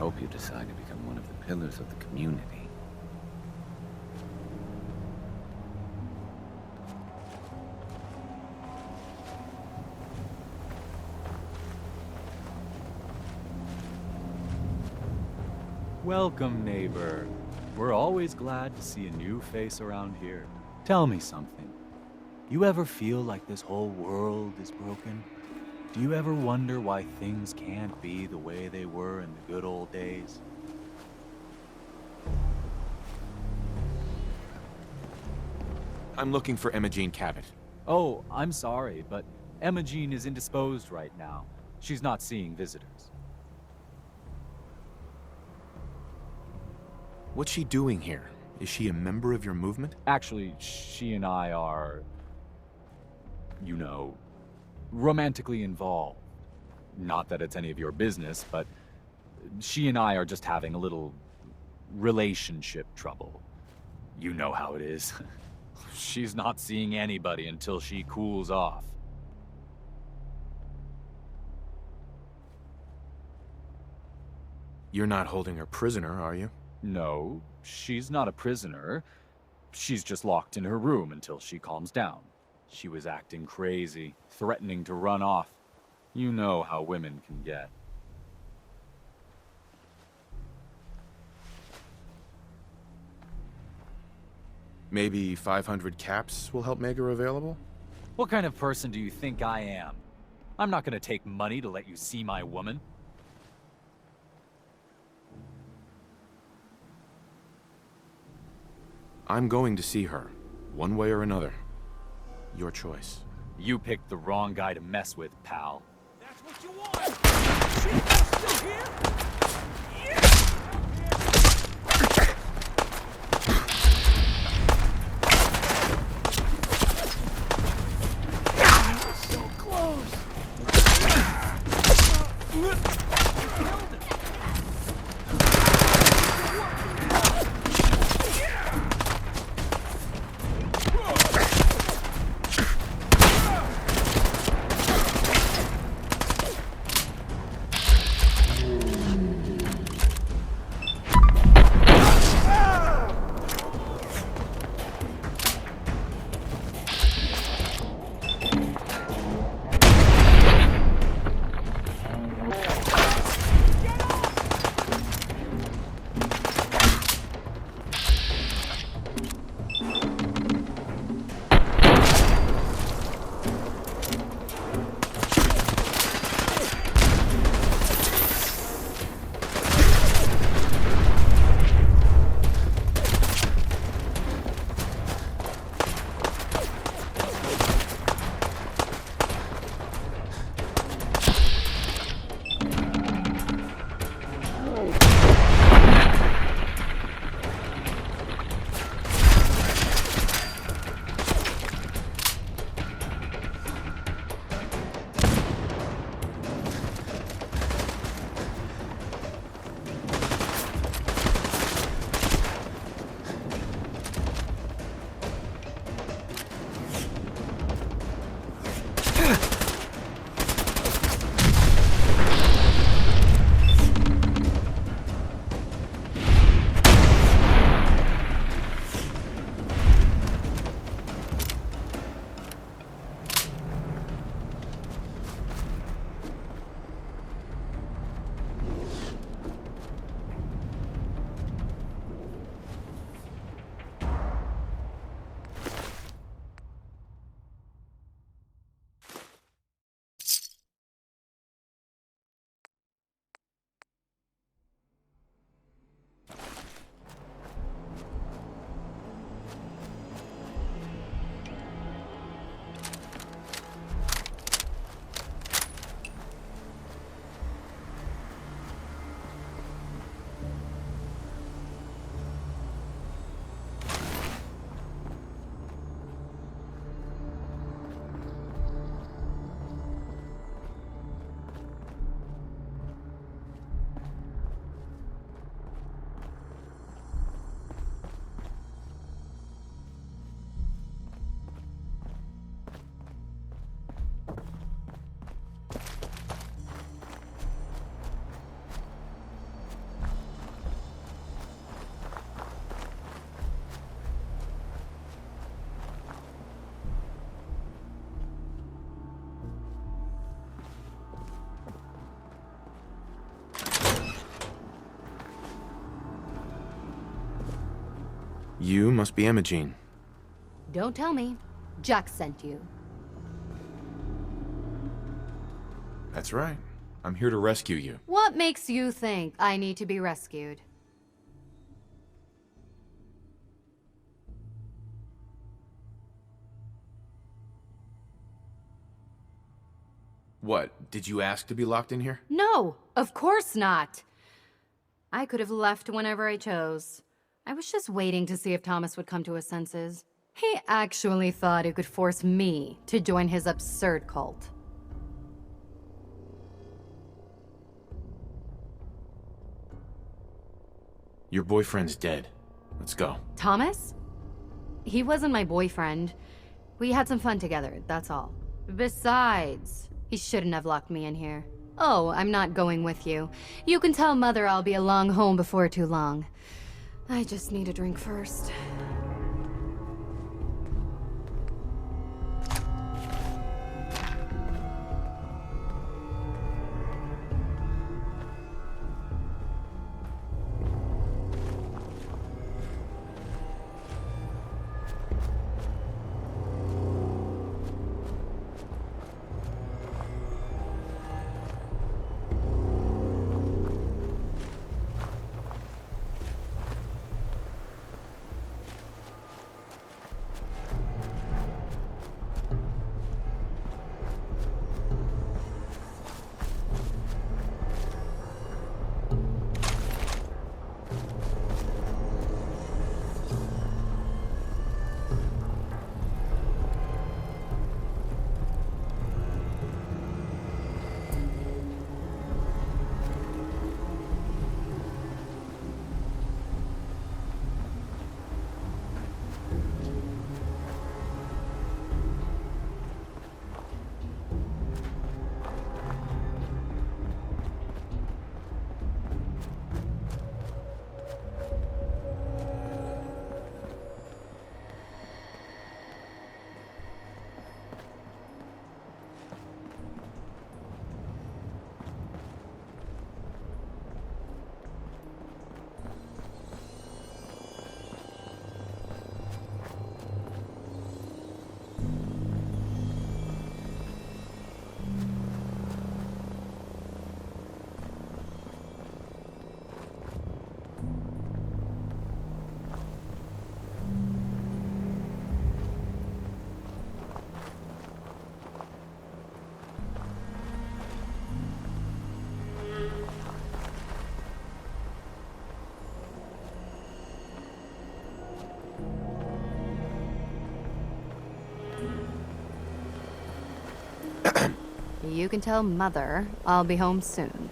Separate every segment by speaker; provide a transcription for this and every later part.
Speaker 1: hope you decide to become one of the pillars of the community.
Speaker 2: Welcome, neighbor. We're always glad to see a new face around here. Tell me something. You ever feel like this whole world is broken? Do you ever wonder why things can't be the way they were in the good old days?
Speaker 3: I'm looking for Emma Jean Cabot.
Speaker 2: Oh, I'm sorry, but Emma Jean is indisposed right now. She's not seeing visitors.
Speaker 3: What's she doing here? Is she a member of your movement?
Speaker 2: Actually, she and I are, you know, romantically involved. Not that it's any of your business, but she and I are just having a little relationship trouble. You know how it is. She's not seeing anybody until she cools off.
Speaker 3: You're not holding her prisoner, are you?
Speaker 2: No, she's not a prisoner. She's just locked in her room until she calms down. She was acting crazy, threatening to run off. You know how women can get.
Speaker 3: Maybe 500 caps will help make her available?
Speaker 2: What kind of person do you think I am? I'm not gonna take money to let you see my woman.
Speaker 3: I'm going to see her, one way or another. Your choice.
Speaker 2: You picked the wrong guy to mess with, pal.
Speaker 4: That's what you want! She's still here? So close!
Speaker 3: You must be Imogene.
Speaker 5: Don't tell me. Jack sent you.
Speaker 3: That's right. I'm here to rescue you.
Speaker 5: What makes you think I need to be rescued?
Speaker 3: What, did you ask to be locked in here?
Speaker 5: No, of course not. I could have left whenever I chose. I was just waiting to see if Thomas would come to his senses. He actually thought he could force me to join his absurd cult.
Speaker 3: Your boyfriend's dead. Let's go.
Speaker 5: Thomas? He wasn't my boyfriend. We had some fun together, that's all. Besides, he shouldn't have locked me in here. Oh, I'm not going with you. You can tell Mother I'll be along home before too long. I just need a drink first. You can tell Mother I'll be home soon.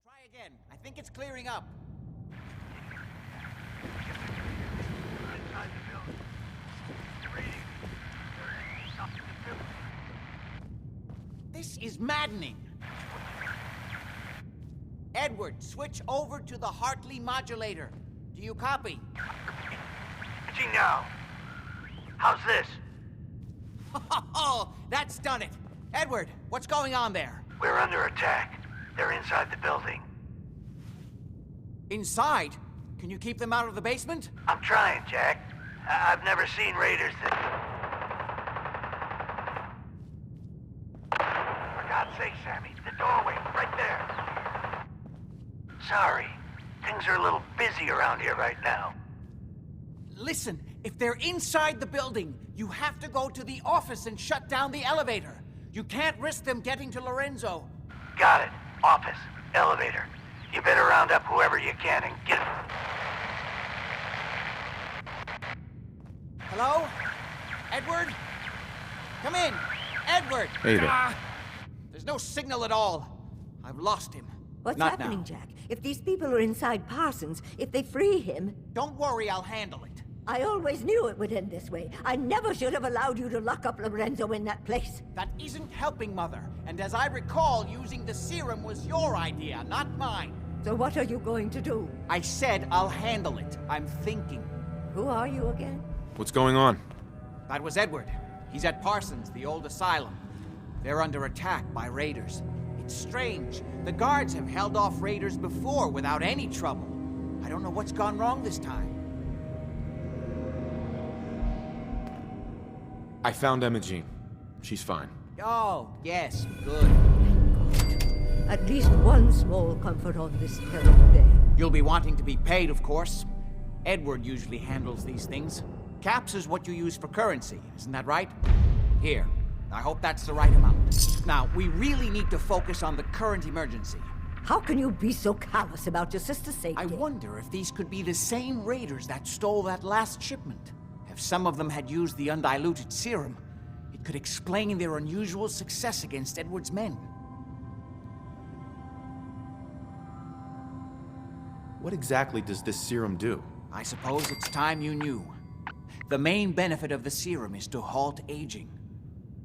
Speaker 6: Try again. I think it's clearing up.
Speaker 4: Inside the building. Reading. Something to do.
Speaker 6: This is maddening. Edward, switch over to the Hartley modulator. Do you copy?
Speaker 4: Switching now. How's this?
Speaker 6: Oh, that's done it. Edward, what's going on there?
Speaker 4: We're under attack. They're inside the building.
Speaker 6: Inside? Can you keep them out of the basement?
Speaker 4: I'm trying, Jack. I've never seen raiders that... For God's sake, Sammy, the doorway, right there. Sorry. Things are a little busy around here right now.
Speaker 6: Listen, if they're inside the building, you have to go to the office and shut down the elevator. You can't risk them getting to Lorenzo.
Speaker 4: Got it. Office. Elevator. You better round up whoever you can and get...
Speaker 6: Hello? Edward? Come in. Edward!
Speaker 3: Hey there.
Speaker 6: There's no signal at all. I've lost him.
Speaker 7: What's
Speaker 6: Not
Speaker 7: happening,
Speaker 6: now.
Speaker 7: Jack? If these people are inside Parsons, if they free him...
Speaker 6: Don't worry, I'll handle it.
Speaker 7: I always knew it would end this way. I never should have allowed you to lock up Lorenzo in that place.
Speaker 6: That isn't helping, Mother. And as I recall, using the serum was your idea, not mine.
Speaker 7: So what are you going to do?
Speaker 6: I said I'll handle it. I'm thinking.
Speaker 7: Who are you again?
Speaker 3: What's going on?
Speaker 6: That was Edward. He's at Parsons, the old asylum. They're under attack by raiders. It's strange. The guards have held off raiders before without any trouble. I don't know what's gone wrong this time.
Speaker 3: I found Emma Jean. She's fine.
Speaker 6: Oh, yes, good.
Speaker 7: At least one small comfort on this terrible day.
Speaker 6: You'll be wanting to be paid, of course. Edward usually handles these things. Caps is what you use for currency, isn't that right? Here. I hope that's the right amount. Now, we really need to focus on the current emergency.
Speaker 7: How can you be so callous about your sister's safety?
Speaker 6: I wonder if these could be the same raiders that stole that last shipment. If some of them had used the undiluted serum, it could explain their unusual success against Edward's men.
Speaker 3: What exactly does this serum do?
Speaker 6: I suppose it's time you knew. The main benefit of the serum is to halt aging.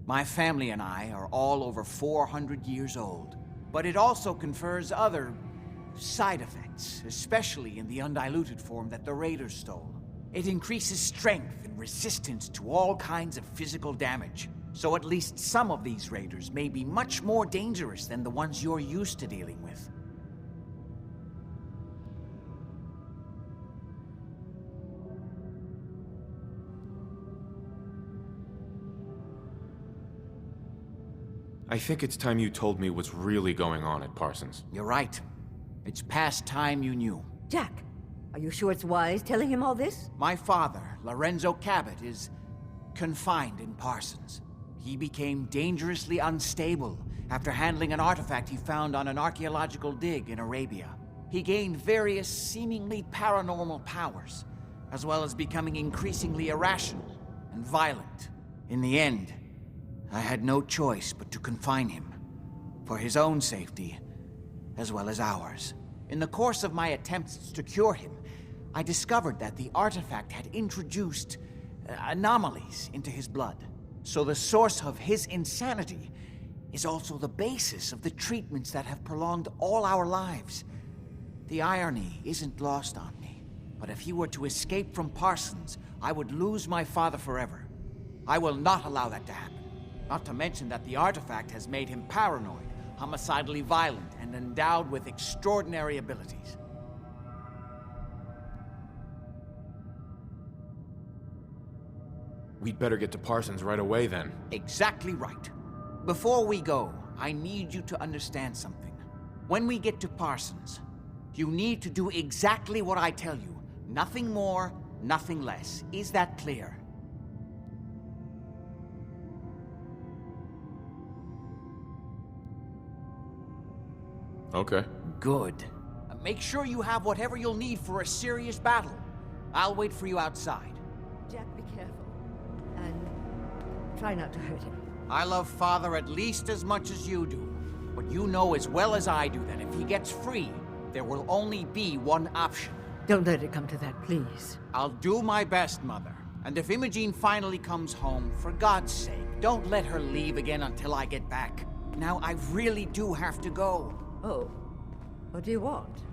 Speaker 6: My family and I are all over 400 years old. But it also confers other side effects, especially in the undiluted form that the raiders stole. It increases strength and resistance to all kinds of physical damage. So at least some of these raiders may be much more dangerous than the ones you're used to dealing with.
Speaker 3: I think it's time you told me what's really going on at Parsons.
Speaker 6: You're right. It's past time you knew.
Speaker 7: Jack, are you sure it's wise telling him all this?
Speaker 6: My father, Lorenzo Cabot, is confined in Parsons. He became dangerously unstable after handling an artifact he found on an archaeological dig in Arabia. He gained various seemingly paranormal powers, as well as becoming increasingly irrational and violent. In the end, I had no choice but to confine him, for his own safety, as well as ours. In the course of my attempts to cure him, I discovered that the artifact had introduced anomalies into his blood. So the source of his insanity is also the basis of the treatments that have prolonged all our lives. The irony isn't lost on me, but if he were to escape from Parsons, I would lose my father forever. I will not allow that to happen. Not to mention that the artifact has made him paranoid, homicidally violent, and endowed with extraordinary abilities.
Speaker 3: We'd better get to Parsons right away then.
Speaker 6: Exactly right. Before we go, I need you to understand something. When we get to Parsons, you need to do exactly what I tell you. Nothing more, nothing less. Is that clear?
Speaker 3: Okay.
Speaker 6: Good. Make sure you have whatever you'll need for a serious battle. I'll wait for you outside.
Speaker 7: Jack, be careful. And try not to hurt him.
Speaker 6: I love Father at least as much as you do. But you know as well as I do that if he gets free, there will only be one option.
Speaker 7: Don't let it come to that, please.
Speaker 6: I'll do my best, Mother. And if Imogene finally comes home, for God's sake, don't let her leave again until I get back. Now, I really do have to go.
Speaker 7: Oh, what do you want?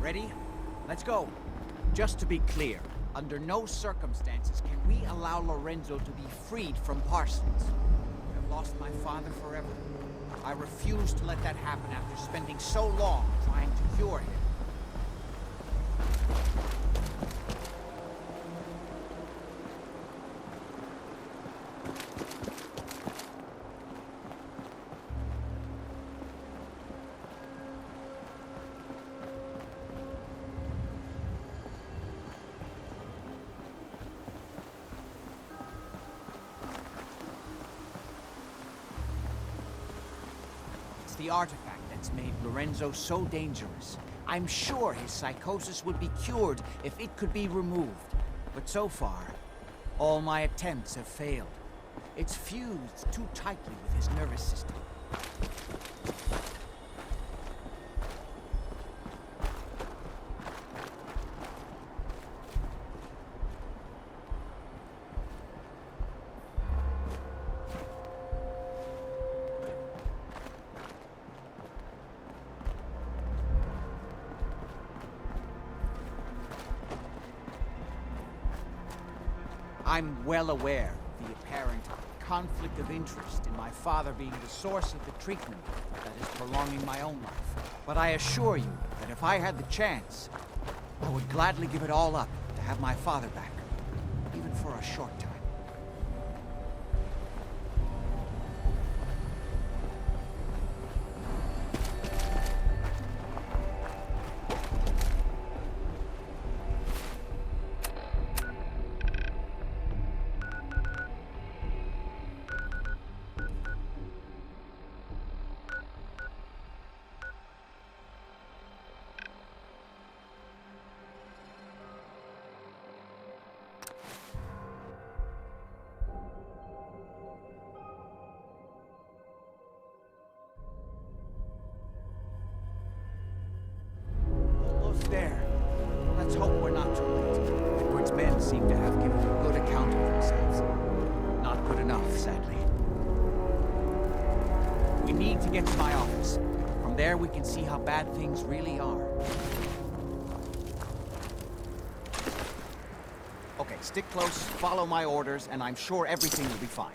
Speaker 6: Ready? Let's go. Just to be clear, under no circumstances can we allow Lorenzo to be freed from Parsons. I've lost my father forever. I refuse to let that happen after spending so long trying to cure him. The artifact that's made Lorenzo so dangerous. I'm sure his psychosis would be cured if it could be removed. But so far, all my attempts have failed. It's fused too tightly with his nervous system. I'm well aware of the apparent conflict of interest in my father being the source of the treatment that is prolonging my own life. But I assure you that if I had the chance, I would gladly give it all up to have my father back, even for a short time. There. Let's hope we're not too late. Edward's men seem to have given a good account of themselves. Not good enough, sadly. We need to get to my office. From there, we can see how bad things really are. Okay, stick close, follow my orders, and I'm sure everything will be fine.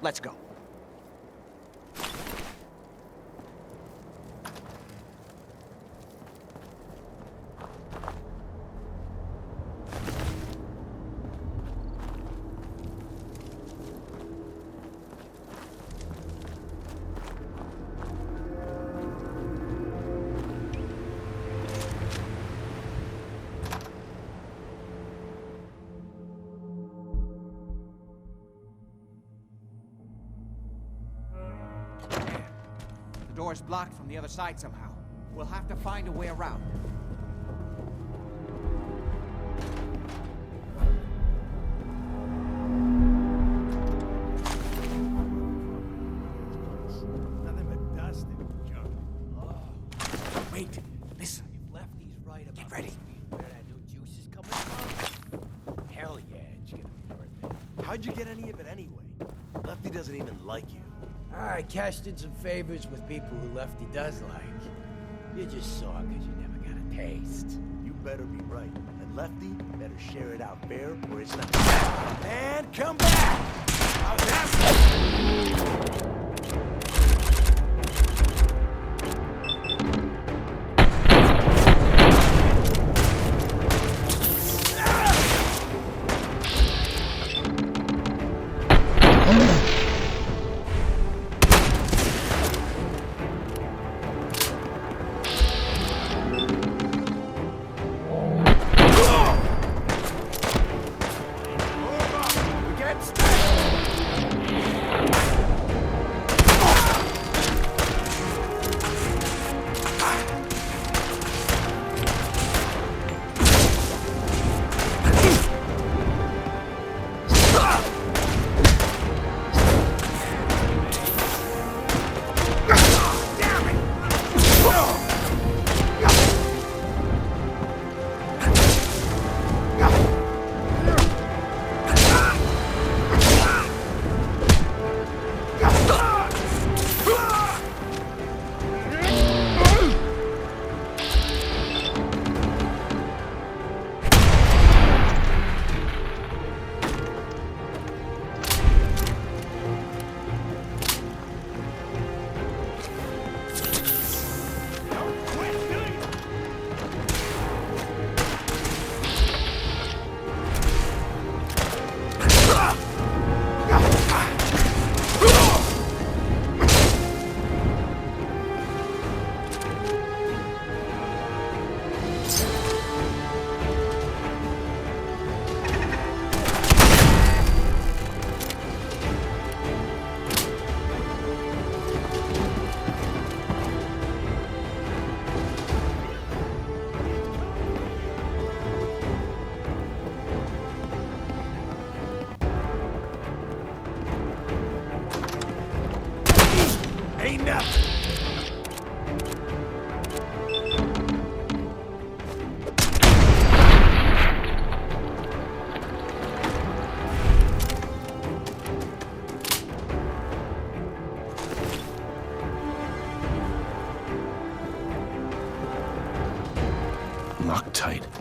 Speaker 6: Let's go. The door's blocked from the other side somehow. We'll have to find a way around.
Speaker 8: plastic junk.
Speaker 6: Wait, listen.
Speaker 8: If Lefty's right about
Speaker 6: Get ready.
Speaker 8: where that new juice is coming from, hell yeah, it's gonna be worth it. How'd you get any of it anyway? Lefty doesn't even like you. I cashed in some favors with people who Lefty does like. You just saw because you never got a taste. You better be right. And Lefty better share it out fair or it's not. And come back! How's that? Enough!
Speaker 1: Lock tight.